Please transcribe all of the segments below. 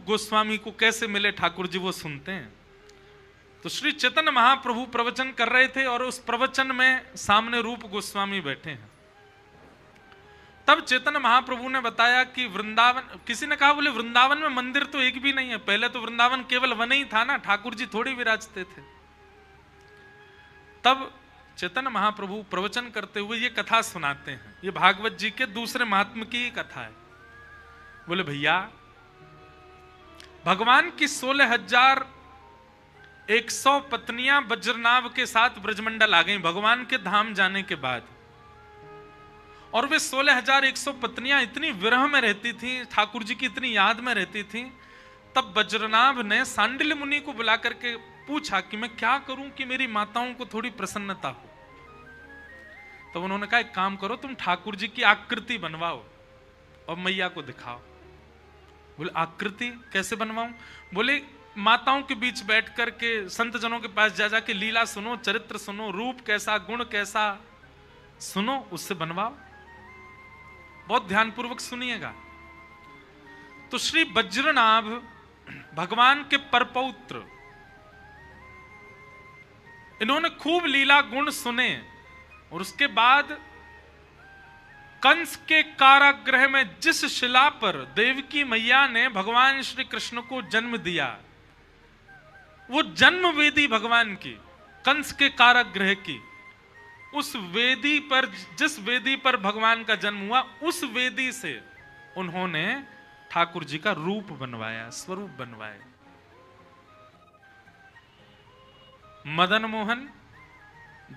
गोस्वामी को कैसे मिले ठाकुर जी वो सुनते हैं। तो श्री चैतन्य महाप्रभु प्रवचन कर रहे थे और उस प्रवचन में सामने रूप गोस्वामी बैठे हैं। तब चैतन्य महाप्रभु ने बताया कि वृंदावन, किसी ने कहा बोले वृंदावन में मंदिर तो एक भी नहीं है, पहले तो वृंदावन केवल वन ही था ना, ठाकुर जी थोड़ी विराजते थे। तब चैतन्य महाप्रभु प्रवचन करते हुए ये कथा सुनाते हैं, ये भागवत जी के दूसरे महात्म की कथा है। बोले भैया, भगवान की 16,100 पत्नियां वज्रनाभ के साथ ब्रजमंडल आ गई भगवान के धाम जाने के बाद, और वे 16,100 पत्नियां इतनी विरह में रहती थी, ठाकुर जी की इतनी याद में रहती थी। तब वज्रनाभ ने सांडिल्य मुनि को बुला करके पूछा कि मैं क्या करूं कि मेरी माताओं को थोड़ी प्रसन्नता हो। तब उन्होंने कहा एक काम करो, तुम ठाकुर जी की आकृति बनवाओ और मैया को दिखाओ। बोले आकृति कैसे बनवाऊं? बोले माताओं के बीच बैठ करके संत जनों के पास जा जाके लीला सुनो, चरित्र सुनो, रूप कैसा, गुण कैसा सुनो, उससे बनवाओ। बहुत ध्यानपूर्वक सुनिएगा। तो श्री वज्रनाभ भगवान के परपौत्र, इन्होंने खूब लीला गुण सुने और उसके बाद कंस के कारागृह में जिस शिला पर देवकी मैया ने भगवान श्री कृष्ण को जन्म दिया, वो जन्म वेदी भगवान की, कंस के कारागृह की, उस वेदी पर, जिस वेदी पर भगवान का जन्म हुआ, उस वेदी से उन्होंने ठाकुर जी का रूप बनवाया, स्वरूप बनवाया। मदन मोहन,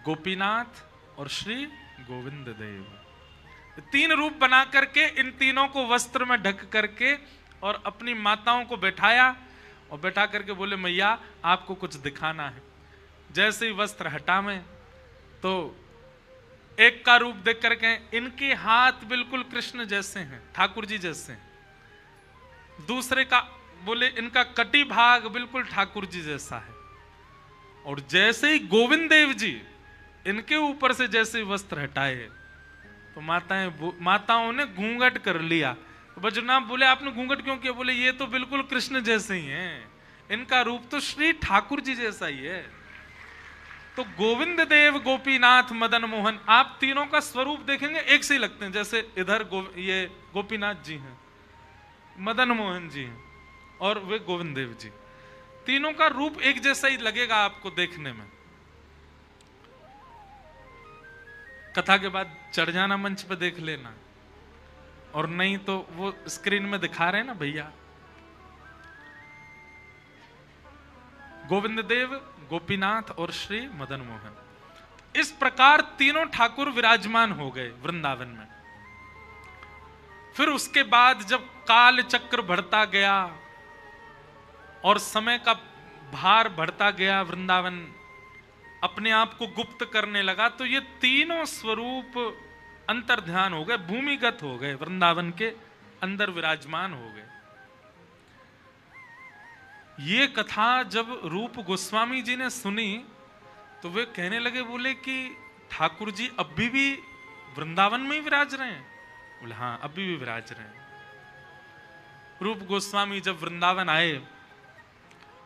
गोपीनाथ और श्री गोविंद देव, 3 रूप बना करके इन तीनों को वस्त्र में ढक करके और अपनी माताओं को बैठाया और बैठा करके बोले मैया आपको कुछ दिखाना है। जैसे ही वस्त्र हटा में तो एक का रूप देख करके इनके हाथ बिल्कुल कृष्ण जैसे हैं, ठाकुर जी जैसे हैं। दूसरे का बोले इनका कटी भाग बिल्कुल ठाकुर जी जैसा है। और जैसे ही गोविंद देव जी इनके ऊपर से जैसे वस्त्र हटाए तो माताओं ने घूंघट कर लिया। तो वज्रनाभ बोले आपने घूंघट क्यों किया? बोले ये तो बिल्कुल कृष्ण जैसे ही हैं, इनका रूप तो श्री ठाकुर जी जैसा ही है। तो गोविंद देव, गोपीनाथ, मदन मोहन, आप तीनों का स्वरूप देखेंगे एक से ही लगते हैं। जैसे इधर ये गोपीनाथ जी हैं, मदन मोहन जी हैं और वे गोविंद देव जी, तीनों का रूप एक जैसा ही लगेगा आपको देखने में। कथा के बाद चढ़ जाना मंच पे देख लेना, और नहीं तो वो स्क्रीन में दिखा रहे हैं ना भैया। गोविंद देव, गोपीनाथ और श्री मदन मोहन, इस प्रकार तीनों ठाकुर विराजमान हो गए वृंदावन में। फिर उसके बाद जब काल चक्र बढ़ता गया और समय का भार बढ़ता गया, वृंदावन अपने आप को गुप्त करने लगा, तो ये तीनों स्वरूप अंतर्ध्यान हो गए, भूमिगत हो गए, वृंदावन के अंदर विराजमान हो गए। ये कथा जब रूप गोस्वामी जी ने सुनी तो वे कहने लगे, बोले कि ठाकुर जी अभी भी वृंदावन में ही विराज रहे हैं? बोले हाँ अभी भी विराज रहे हैं। रूप गोस्वामी जब वृंदावन आए,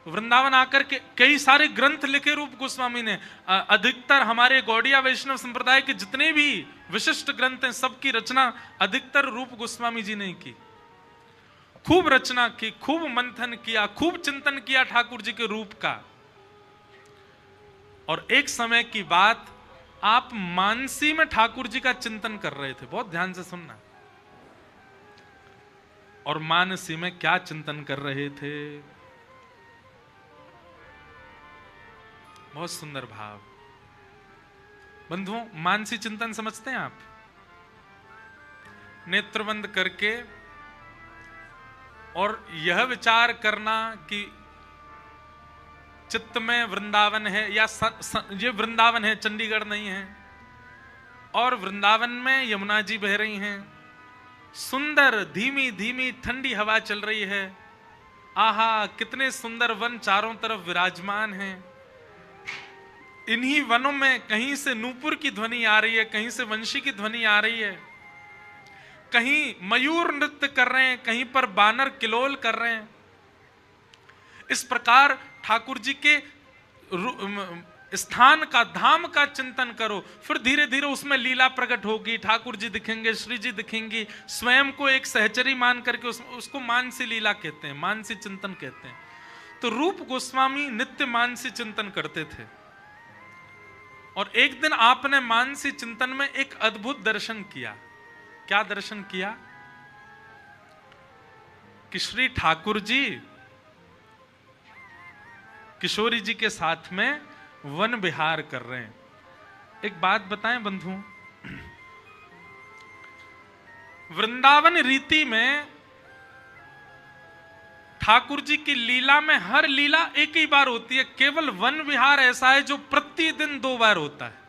वृंदावन आकर के कई सारे ग्रंथ लिखे रूप गोस्वामी ने। अधिकतर हमारे गौड़िया वैष्णव संप्रदाय के जितने भी विशिष्ट ग्रंथ हैं सबकी रचना अधिकतर रूप गोस्वामी जी ने की। खूब रचना की, खूब मंथन किया, खूब चिंतन किया ठाकुर जी के रूप का। और एक समय की बात, आप मानसी में ठाकुर जी का चिंतन कर रहे थे, बहुत ध्यान से सुनना। और मानसी में क्या चिंतन कर रहे थे? बहुत सुंदर भाव। बंधुओं, मानसी चिंतन समझते हैं आप? नेत्र बंद करके और यह विचार करना कि चित्त में वृंदावन है, या ये वृंदावन है, चंडीगढ़ नहीं है, और वृंदावन में यमुना जी बह रही हैं, सुंदर धीमी धीमी ठंडी हवा चल रही है, आहा कितने सुंदर वन चारों तरफ विराजमान हैं। इन्हीं वनों में कहीं से नूपुर की ध्वनि आ रही है, कहीं से वंशी की ध्वनि आ रही है, कहीं मयूर नृत्य कर रहे हैं, कहीं पर बानर किलोल कर रहे हैं, इस प्रकार ठाकुर जी के स्थान का, धाम का चिंतन करो, फिर धीरे धीरे उसमें लीला प्रकट होगी, ठाकुर जी दिखेंगे, श्री जी दिखेंगी। स्वयं को एक सहचरी मान करके उसको मानसी लीला कहते हैं, मानसी चिंतन कहते हैं। तो रूप गोस्वामी नित्य मानसी चिंतन करते थे, और एक दिन आपने मानसी चिंतन में एक अद्भुत दर्शन किया। क्या दर्शन किया? कि श्री ठाकुर जी किशोरी जी के साथ में वन विहार कर रहे हैं। एक बात बताएं बंधुओं, वृंदावन रीति में ठाकुर जी की लीला में हर लीला एक ही बार होती है। केवल वन विहार ऐसा है जो प्रतिदिन 2 बार होता है।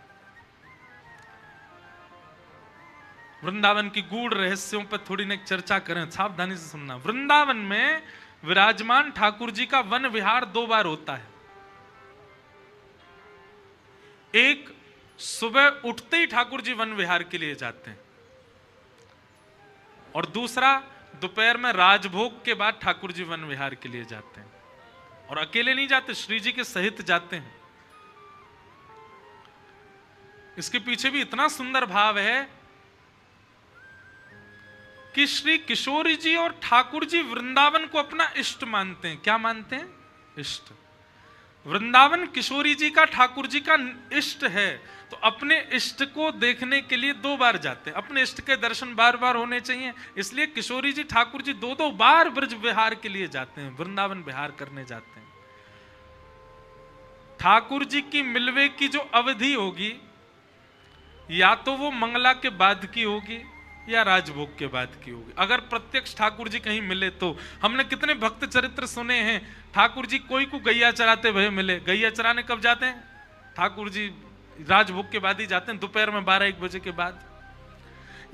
वृंदावन की गूढ़ रहस्यों पर थोड़ी ना चर्चा करें, सावधानी से सुनना। वृंदावन में विराजमान ठाकुर जी का वन विहार 2 बार होता है। एक, सुबह उठते ही ठाकुर जी वन विहार के लिए जाते हैं, और दूसरा दोपहर में राजभोग के बाद ठाकुर जी वन विहार के लिए जाते हैं। और अकेले नहीं जाते, श्री जी के सहित जाते हैं। इसके पीछे भी इतना सुंदर भाव है कि श्री किशोरी जी और ठाकुर जी वृंदावन को अपना इष्ट मानते हैं। क्या मानते हैं? इष्ट। वृंदावन किशोरी जी का, ठाकुर जी का इष्ट है, तो अपने इष्ट को देखने के लिए 2 बार जाते हैं। अपने इष्ट के दर्शन बार बार होने चाहिए, इसलिए किशोरी जी ठाकुर जी 2-2 बार ब्रज विहार के लिए जाते हैं, वृंदावन विहार करने जाते हैं। ठाकुर जी की मिलवे की जो अवधि होगी, या तो वो मंगला के बाद की होगी या राजभोग के बाद की होगी। अगर प्रत्यक्ष ठाकुर जी कहीं मिले तो। हमने कितने भक्त चरित्र सुने हैं, ठाकुर जी कोई को गैया चराते हुए मिले। गैया चराने कब जाते हैं? ठाकुर जी राजभोग के बाद ही जाते हैं, दोपहर में 12-1 बजे के बाद।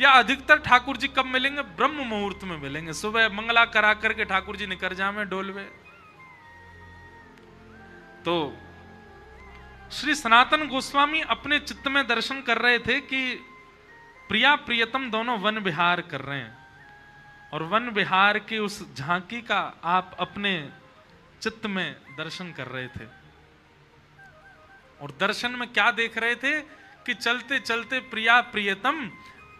या अधिकतर ठाकुर जी कब मिलेंगे? ब्रह्म मुहूर्त में मिलेंगे। सुबह मंगला करा करके ठाकुर जी निकल जावे डोलवे। तो श्री सनातन गोस्वामी अपने चित्त में दर्शन कर रहे थे कि प्रिया प्रियतम दोनों वन विहार कर रहे हैं, और वन विहार की उस झांकी का आप अपने चित्त में दर्शन कर रहे थे। और दर्शन में क्या देख रहे थे कि चलते चलते प्रिया प्रियतम,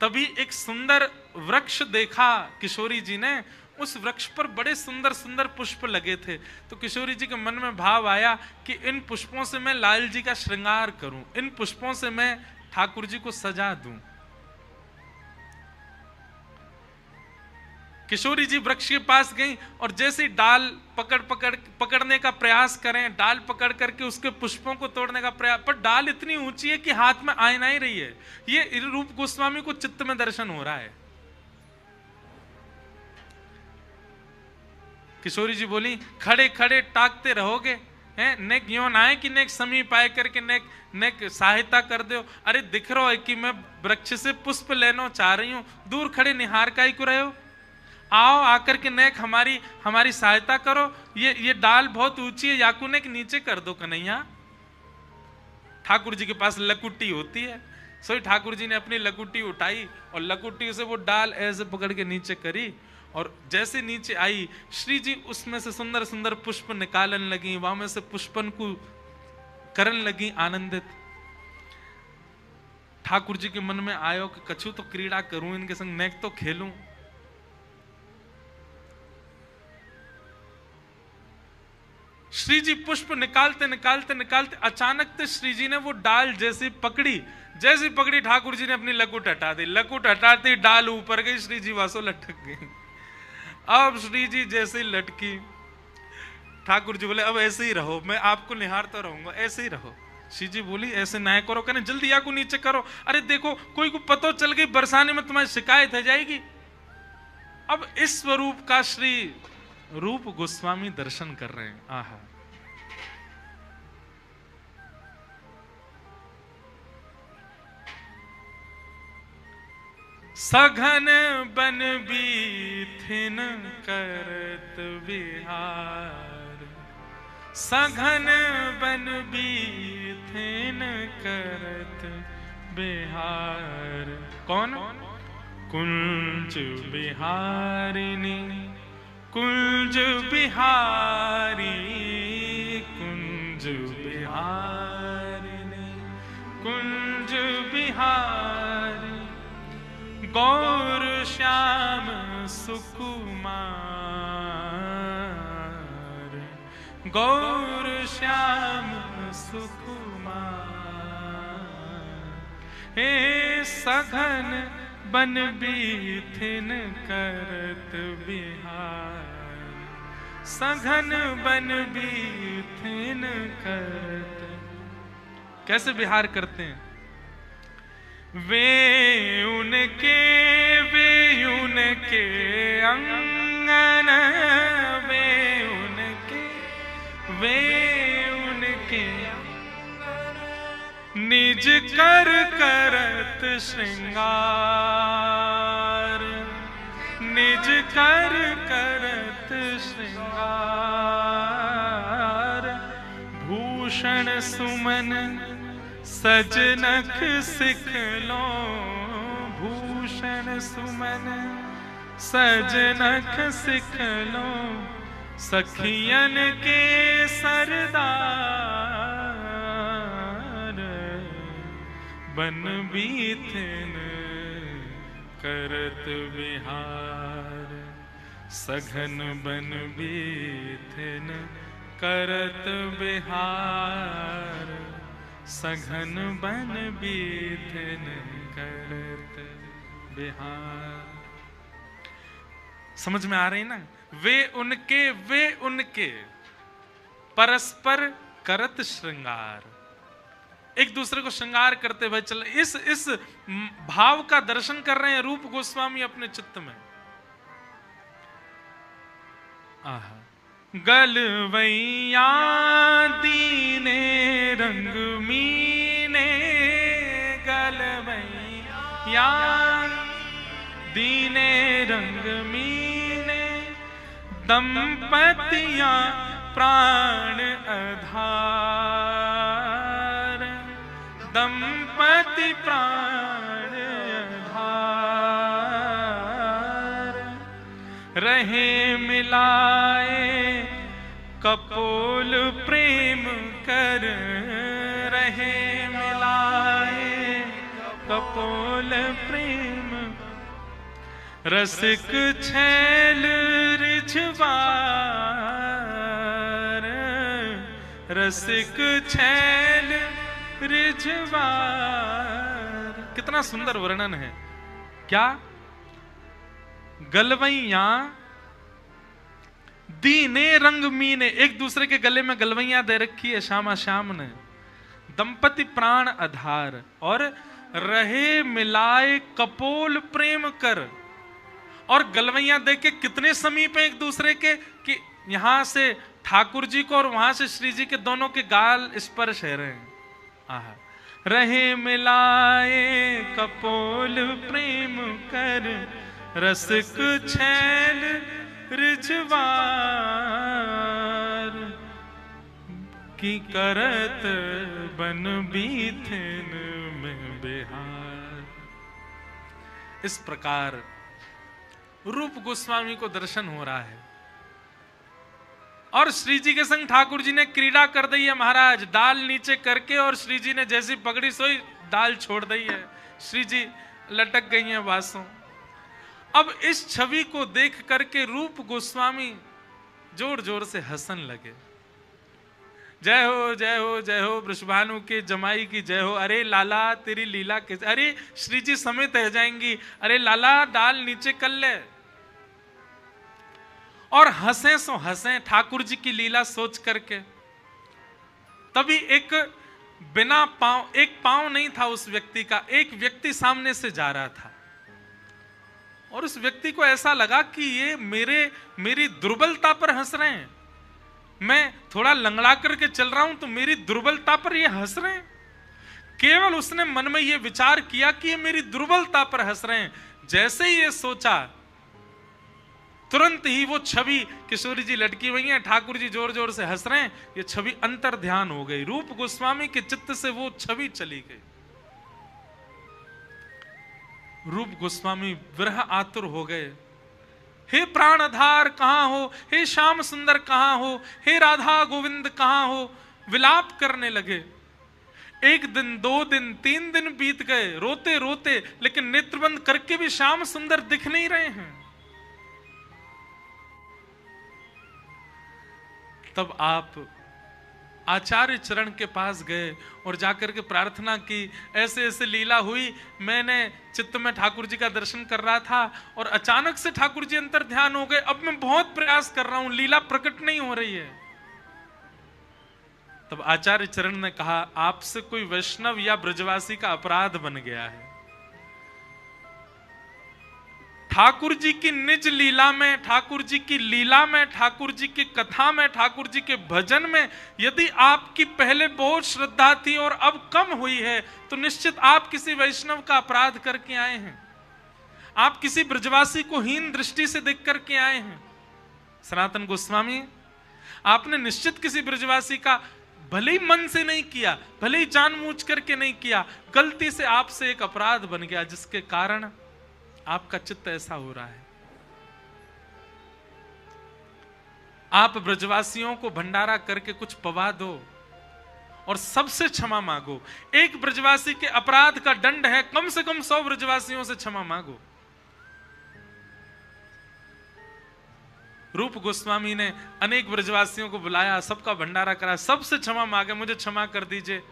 तभी एक सुंदर वृक्ष देखा किशोरी जी ने। उस वृक्ष पर बड़े सुंदर सुंदर पुष्प लगे थे। तो किशोरी जी के मन में भाव आया कि इन पुष्पों से मैं लाल जी का श्रृंगार करूं, इन पुष्पों से मैं ठाकुर जी को सजा दूं। किशोरी जी वृक्ष के पास गई, और जैसे डाल पकड़ने का प्रयास करें, डाल पकड़ करके उसके पुष्पों को तोड़ने का प्रयास, पर डाल इतनी ऊंची है कि हाथ में आ नहीं रही है। ये रूप गोस्वामी को चित्त में दर्शन हो रहा है। किशोरी जी बोली, खड़े खड़े टाकते रहोगे हैं, नेक यो ना है कि नेक समीप आए करके नेक सहायता कर दो। अरे दिख रहा है कि मैं वृक्ष से पुष्प लेना चाह रही हूं, दूर खड़े निहार का ही को रहे हो। आओ आकर के नेक हमारी सहायता करो। ये डाल बहुत ऊंची है, याकू नेक नीचे कर दो कन्हैया। ठाकुर जी के पास लकुटी होती है, सो ठाकुर जी ने अपनी लकुटी उठाई और लकुटी से वो डाल ऐसे पकड़ के नीचे करी, और जैसे नीचे आई श्री जी उसमें से सुंदर सुंदर पुष्प निकालने लगी, वहां में से पुष्पन को करने लगी आनंदित। ठाकुर जी के मन में आयो कि कछु तो क्रीड़ा करूं इनके संग, नेक तो खेलूं। श्री जी पुष्प निकालते निकालते निकालते अचानक से श्री जी ने वो डाल जैसी पकड़ी ठाकुर जी ने अपनी लकुट हटा दी। लकुट हटाती डाल ऊपर गई, श्री जी वासो लटक गई। अब श्री जी जैसे लटकी, ठाकुर जी बोले अब ऐसे ही रहो, मैं आपको निहारता रहूंगा, ऐसे ही रहो। श्री जी बोली ऐसे ना करो, कहने जल्दी आको नीचे करो। अरे देखो कोई को पतो चल गई बरसाने में तुम्हारी शिकायत हो जाएगी। अब इस स्वरूप का श्री रूप गोस्वामी दर्शन कर रहे हैं। आहा, सघन बन बीथिन करत विहार, सघन बन बीथिन करत बिहार। कौन? कुंज बिहारिनी कुंज बिहारी गौर श्याम सुकुमार, गौर श्याम सुकुमार। हे सघन बन बीथिन करत बिहार, सघन बन बीथिन करत। कैसे बिहार करते हैं? वे उनके अंगन, वे उनके निज कर करत श्रृंगार, निज कर करत श्रृंगार। भूषण सुमन सजनख सिखलो, भूषण सुमन सजनख सिखलो। सखियन के सरदार, बन बीथिन करत बिहार, सघन बन बीथिन करत बिहार, सघन बन बीथिन करत बिहार। समझ में आ रही ना? वे उनके परस्पर करत श्रृंगार, एक दूसरे को श्रृंगार करते भाई चल। इस भाव का दर्शन कर रहे हैं रूप गोस्वामी अपने चित्त में। आहा। गलवैया दीने रंग मीने, गलवैया दीने रंग मीने। दंपतियां प्राण आधार, दंपति प्राण आधार। रहे मिलाए कपोल प्रेम कर, रहे मिलाए कपोल प्रेम। रसिक छैल रिझवार, रसिक छैल रिझवार। कितना सुंदर वर्णन है। क्या? गलवैया दीने रंग मीने, एक दूसरे के गले में गलवैया दे रखी है श्यामा श्याम ने। दंपति प्राण आधार, और रहे मिलाए कपोल प्रेम कर। और गलवैया दे के कितने समीप है एक दूसरे के कि यहां से ठाकुर जी को और वहां से श्री जी के दोनों के गाल स्पर्श है रहे हैं। आहा। रहे मिलाए कपोल प्रेम कर, रसिक छैल रिझवार। की करत बन बीथिन में बिहार। इस प्रकार रूप गोस्वामी को दर्शन हो रहा है और श्री जी के संग ठाकुर जी ने क्रीड़ा कर दी है महाराज, दाल नीचे करके, और श्री जी ने जैसी पगड़ी सोई दाल छोड़ दी है, श्री जी लटक गई हैं बांसों। अब इस छवि को देख करके रूप गोस्वामी जोर जोर से हंसन लगे। जय हो जय हो जय हो, वृषभानु के जमाई की जय हो। अरे लाला तेरी लीला के, अरे श्री जी समेत रह जाएंगी, अरे लाला दाल नीचे कर ले। और हंसे सो हंसे ठाकुर जी की लीला सोच करके। तभी एक बिना पांव, एक पांव नहीं था उस व्यक्ति का, एक व्यक्ति सामने से जा रहा था और उस व्यक्ति को ऐसा लगा कि ये मेरी दुर्बलता पर हंस रहे हैं। मैं थोड़ा लंगड़ा करके चल रहा हूं तो मेरी दुर्बलता पर ये हंस रहे हैं। केवल उसने मन में ये विचार किया कि ये मेरी दुर्बलता पर हंस रहे हैं। जैसे ही ये सोचा, तुरंत ही वो छवि, किशोरी जी लटकी हुई हैं, ठाकुर जी जोर जोर से हंस रहे हैं, ये छवि अंतर ध्यान हो गई। रूप गोस्वामी के चित्त से वो छवि चली गई। रूप गोस्वामी विरह आतुर हो गए। हे प्राणधार कहां हो, हे श्याम सुंदर कहां हो, हे राधा गोविंद कहां हो, विलाप करने लगे। एक दिन, 2 दिन, 3 दिन बीत गए रोते रोते, लेकिन नेत्रबंद करके भी श्याम सुंदर दिख नहीं रहे हैं। तब आप आचार्य चरण के पास गए और जाकर के प्रार्थना की, ऐसे ऐसे लीला हुई, मैंने चित्त में ठाकुर जी का दर्शन कर रहा था और अचानक से ठाकुर जी अंतर ध्यान हो गए। अब मैं बहुत प्रयास कर रहा हूं, लीला प्रकट नहीं हो रही है। तब आचार्य चरण ने कहा, आपसे कोई वैष्णव या ब्रजवासी का अपराध बन गया है। ठाकुर जी की निज लीला में, ठाकुर जी की लीला में, ठाकुर जी की कथा में, ठाकुर जी के भजन में यदि आपकी पहले बहुत श्रद्धा थी और अब कम हुई है, तो निश्चित आप किसी वैष्णव का अपराध करके आए हैं। आप किसी ब्रजवासी को हीन दृष्टि से देख करके आए हैं। सनातन गोस्वामी, आपने निश्चित किसी ब्रजवासी का भले ही मन से नहीं किया, भले ही जानबूझ करके नहीं किया, गलती से आपसे एक अपराध बन गया जिसके कारण आपका चित्त ऐसा हो रहा है। आप ब्रजवासियों को भंडारा करके कुछ पवा दो और सबसे क्षमा मांगो। एक ब्रजवासी के अपराध का दंड है कम से कम 100 ब्रजवासियों से क्षमा मांगो। रूप गोस्वामी ने अनेक ब्रजवासियों को बुलाया, सबका भंडारा करा, सबसे क्षमा मांगे, मुझे क्षमा कर दीजिए।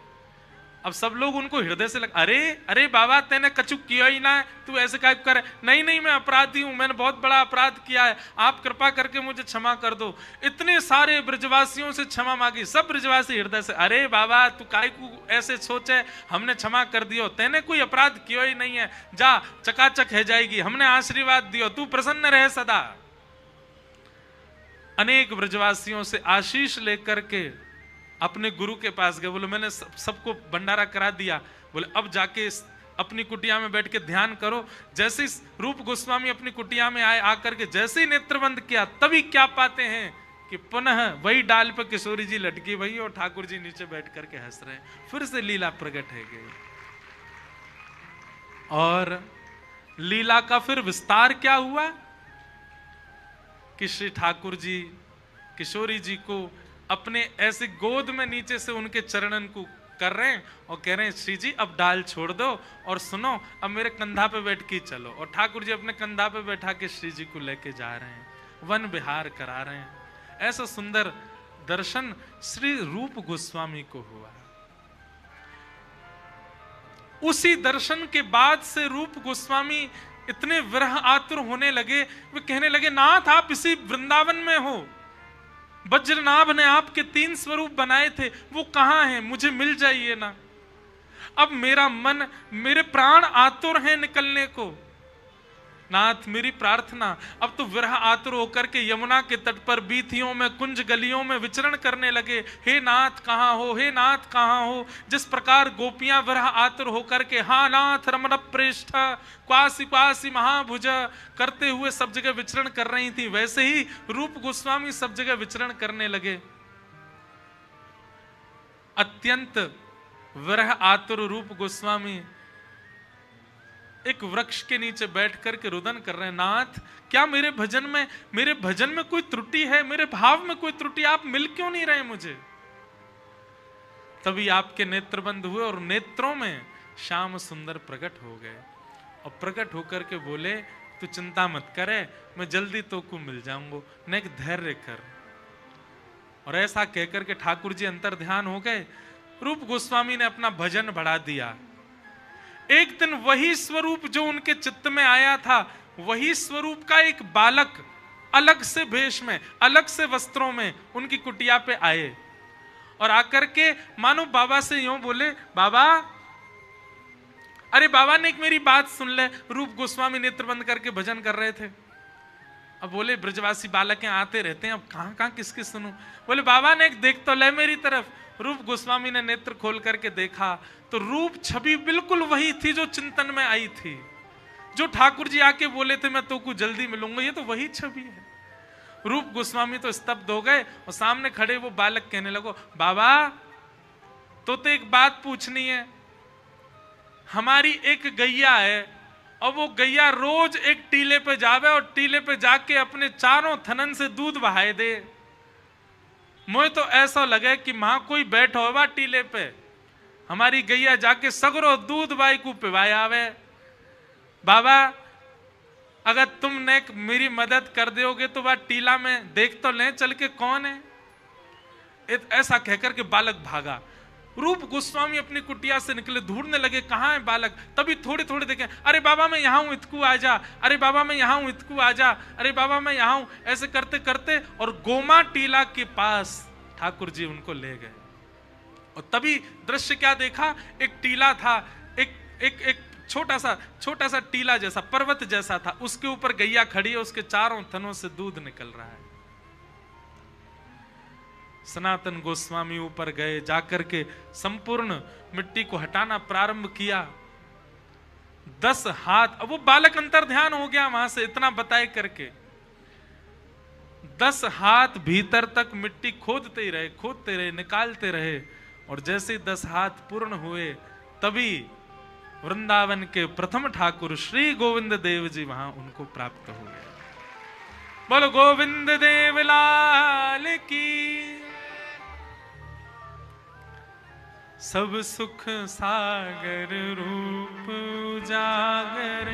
अब सब लोग उनको हृदय से अरे अरे बाबा, तेने कछु किया ही ना है, तू ऐसे काय करे। नहीं नहीं, मैं अपराधी हूं, मैंने बहुत बड़ा अपराध किया है, आप कृपा करके मुझे क्षमा कर दो। इतने सारे ब्रजवासियों से क्षमा मांगी, सब ब्रजवासी हृदय से, अरे बाबा तू काय को ऐसे सोचे, हमने क्षमा कर दियो, तेने कोई अपराध किया ही नहीं है, जा चकाचक है जाएगी, हमने आशीर्वाद दियो, तू प्रसन्न रहे सदा। अनेक ब्रजवासियों से आशीष लेकर के अपने गुरु के पास गए, बोले मैंने सबको भंडारा करा दिया, बोले अब जाके अपनी कुटिया में बैठ के ध्यान करो। जैसे रूप गोस्वामी अपनी कुटिया में आए, आकर के जैसे ही नेत्रबंद किया, तभी क्या पाते हैं कि पुनः वही डाल पर किशोरी जी लटकी वही और ठाकुर जी नीचे बैठ करके हंस रहे हैं। फिर से लीला प्रकट है गई और लीला का फिर विस्तार क्या हुआ कि श्री ठाकुर जी किशोरी जी को अपने ऐसे गोद में नीचे से उनके चरणन को कर रहे हैं और कह रहे हैं, श्री जी अब डाल छोड़ दो और सुनो, अब मेरे कंधा पे बैठ के चलो। और ठाकुर जी अपने कंधा पे बैठा के श्री जी को लेके जा रहे हैं, वन विहार करा रहे हैं। ऐसा सुंदर दर्शन श्री रूप गोस्वामी को हुआ। उसी दर्शन के बाद से रूप गोस्वामी इतने विरह आतुर होने लगे, वे कहने लगे, नाथ आप इसी वृंदावन में हो, वज्रनाभ ने आपके 3 स्वरूप बनाए थे, वो कहां हैं, मुझे मिल जाइए ना। अब मेरा मन, मेरे प्राण आतुर हैं निकलने को, नाथ मेरी प्रार्थना। अब तो विरह आतुर होकर के यमुना के तट पर बीथियों में, कुंज गलियों में विचरण करने लगे, हे नाथ कहां हो, हे नाथ कहां हो। जिस प्रकार गोपियां विरह आतुर होकर के हा नाथ रमण प्रेष्ठ क्वासी क्वासी महाभुज करते हुए सब जगह विचरण कर रही थी, वैसे ही रूप गोस्वामी सब जगह विचरण करने लगे। अत्यंत विरह आतुर रूप गोस्वामी एक वृक्ष के नीचे बैठ करके रुदन कर रहे हैं, नाथ क्या मेरे भजन में कोई त्रुटि है, मेरे भाव में कोई त्रुटि, आप मिल क्यों नहीं रहे मुझे। तभी आपके नेत्र बंद हुए और नेत्रों में श्याम सुंदर प्रकट हो गए और प्रकट होकर के बोले, तू चिंता मत करे, मैं जल्दी तो को मिल जाऊंगा, नेक धैर्य कर। और ऐसा कहकर के ठाकुर जी अंतर ध्यान हो गए। रूप गोस्वामी ने अपना भजन बढ़ा दिया। एक दिन वही स्वरूप जो उनके चित्त में आया था, वही स्वरूप का एक बालक अलग से भेष में, अलग से वस्त्रों में उनकी कुटिया पे आए और आकर के मानो बाबा से यूं बोले, बाबा, अरे बाबा ने एक मेरी बात सुन ले। रूप गोस्वामी नेत्र बंद करके भजन कर रहे थे। अब बोले, ब्रजवासी बालक आते रहते हैं, अब कहां कहां किसकी सुनूं। बोले, बाबा ने एक देख तो ले मेरी तरफ। रूप गोस्वामी ने नेत्र खोल करके देखा तो रूप छवि बिल्कुल वही थी जो चिंतन में आई थी, जो ठाकुर जी आके बोले थे मैं तो को जल्दी मिलूंगा, ये तो वही छवि है। रूप गोस्वामी तो स्तब्ध हो गए और सामने खड़े वो बालक कहने लगो, बाबा तो एक बात पूछनी है। हमारी एक गैया है और वो गैया रोज एक टीले पे जावे और टीले पे जाके अपने चारों थनन से दूध बहाए दे। मुझे तो ऐसा लगे कि मां कोई बैठो होगा टीले पे, हमारी गैया जाके सगरो दूध बाई को पिवाया आवे। बाबा अगर तुमने मेरी मदद कर दोगे तो वह टीला में देख तो ले चल के कौन है। ऐसा कहकर के बालक भागा। रूप गोस्वामी अपनी कुटिया से निकले, ढूंढने लगे कहां है बालक। तभी थोड़ी थोड़ी देखे, अरे बाबा मैं यहां हूं, इतकू आ जा, अरे बाबा मैं यहां हूं, इतकू आ जा, अरे बाबा मैं यहां हूं। ऐसे करते करते और गोमा टीला के पास ठाकुर जी उनको ले गए। और तभी दृश्य क्या देखा, एक टीला था, एक छोटा सा टीला जैसा, पर्वत जैसा था, उसके ऊपर गैया खड़ी है, उसके चारों थनों से दूध निकल रहा है। सनातन गोस्वामी ऊपर गए, जाकर के संपूर्ण मिट्टी को हटाना प्रारंभ किया। 10 हाथ, अब वो बालक अंतर ध्यान हो गया वहां से इतना बताए करके। 10 हाथ भीतर तक मिट्टी खोदते रहे, निकालते रहे। और जैसे 10 हाथ पूर्ण हुए तभी वृंदावन के प्रथम ठाकुर श्री गोविंद देव जी वहां उनको प्राप्त हो गए। बोलो गोविंद देव लाल की। सब सुख सागर रूप उजागर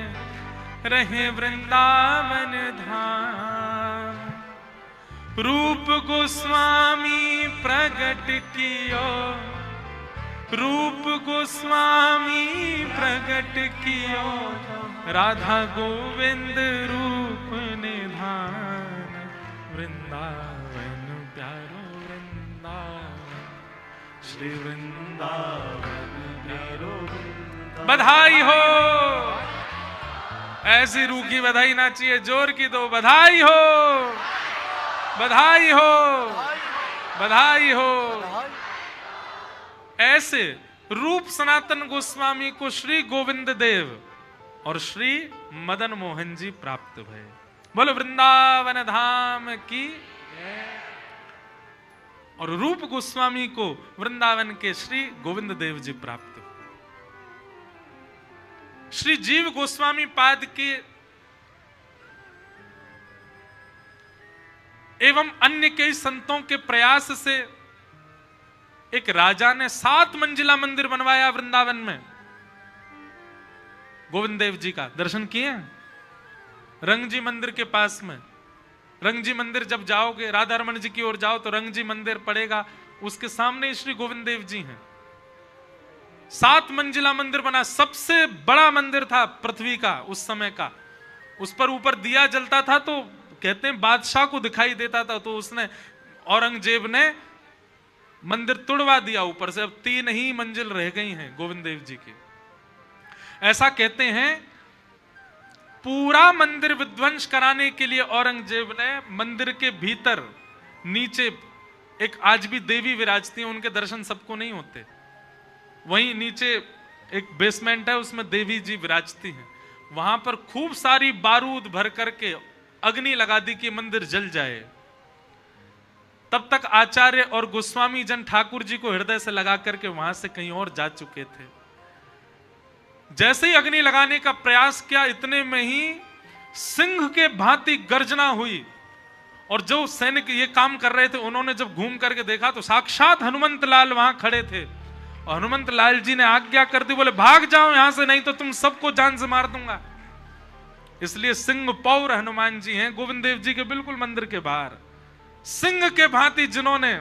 रहे वृंदावन धाम। रूप गोस्वामी प्रगट कियो, रूप गोस्वामी प्रगट कियो, राधा गोविंद रूप निधान। वृंदावन प्यारो वृंदावन, श्री वृंदावन प्यारो। बधाई हो, ऐसी रूह की बधाई ना चाहिए, जोर की दो बधाई हो, बधाई हो, बधाई हो। ऐसे रूप सनातन गोस्वामी को श्री गोविंद देव और श्री मदन मोहन जी प्राप्त भये। बोलो वृंदावन धाम की। और रूप गोस्वामी को वृंदावन के श्री गोविंद देव जी प्राप्त हुए। श्री जीव गोस्वामी पाद के एवं अन्य कई संतों के प्रयास से एक राजा ने 7 मंजिला मंदिर बनवाया वृंदावन में। गोविंद देव जी का दर्शन किए रंगजी मंदिर के पास में। रंगजी मंदिर जब जाओगे, राधा रमन जी की ओर जाओ तो रंगजी मंदिर पड़ेगा, उसके सामने श्री गोविंद देव जी हैं। 7 मंजिला मंदिर बना, सबसे बड़ा मंदिर था पृथ्वी का उस समय का। उस पर ऊपर दिया जलता था तो कहते हैं बादशाह को दिखाई देता था, तो उसने औरंगजेब ने मंदिर तोड़वा दिया ऊपर से। अब 3 ही मंजिल रह गई हैं गोविंद देव जी की। ऐसा कहते हैं पूरा मंदिर विध्वंस कराने के लिए औरंगजेब ने मंदिर के भीतर नीचे एक आज भी देवी विराजती हैं, उनके दर्शन सबको नहीं होते। वहीं नीचे एक बेसमेंट है, उसमें देवी जी विराजती हैं। वहां पर खूब सारी बारूद भर करके अग्नि लगा दी कि मंदिर जल जाए। तब तक आचार्य और गोस्वामी जन ठाकुर जी को हृदय से लगा करके वहां से कहीं और जा चुके थे। जैसे ही अग्नि लगाने का प्रयास किया, इतने में ही सिंह के भांति गर्जना हुई। और जो सैनिक ये काम कर रहे थे, उन्होंने जब घूम करके देखा तो साक्षात हनुमंत लाल वहां खड़े थे। और हनुमंत लाल जी ने आज्ञा कर दी, बोले भाग जाओ यहां से, नहीं तो तुम सबको जान से मार दूंगा। इसलिए सिंह पौर हनुमान जी हैं गोविंद देव जी के बिल्कुल मंदिर के बाहर। सिंह के भांति जिन्होंने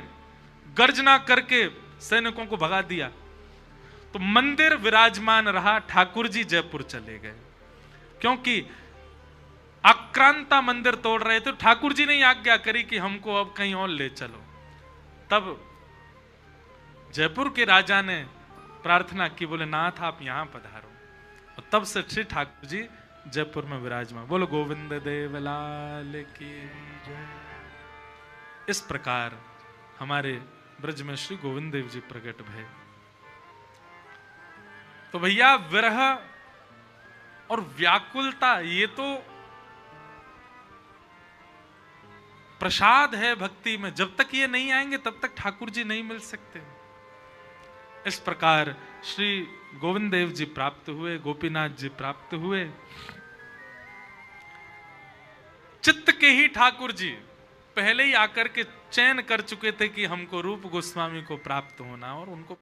गर्जना करके सैनिकों को भगा दिया। तो मंदिर विराजमान रहा। ठाकुर जी जयपुर चले गए, क्योंकि आक्रांता मंदिर तोड़ रहे थे। ठाकुर जी ने आज्ञा करी कि हमको अब कहीं और ले चलो। तब जयपुर के राजा ने प्रार्थना की, बोले नाथ आप यहां पधारो। और तब से श्री ठाकुर जी जयपुर में विराजमान। बोलो गोविंद देव लाल की जय। इस प्रकार हमारे ब्रज में श्री गोविंद देव जी प्रकट भये। तो भैया विरह और व्याकुलता ये तो प्रसाद है भक्ति में। जब तक ये नहीं आएंगे तब तक ठाकुर जी नहीं मिल सकते। इस प्रकार श्री गोविंद देव जी प्राप्त हुए, गोपीनाथ जी प्राप्त हुए। चित्त के ही ठाकुर जी पहले ही आकर के चयन कर चुके थे कि हमको रूप गोस्वामी को प्राप्त होना, और उनको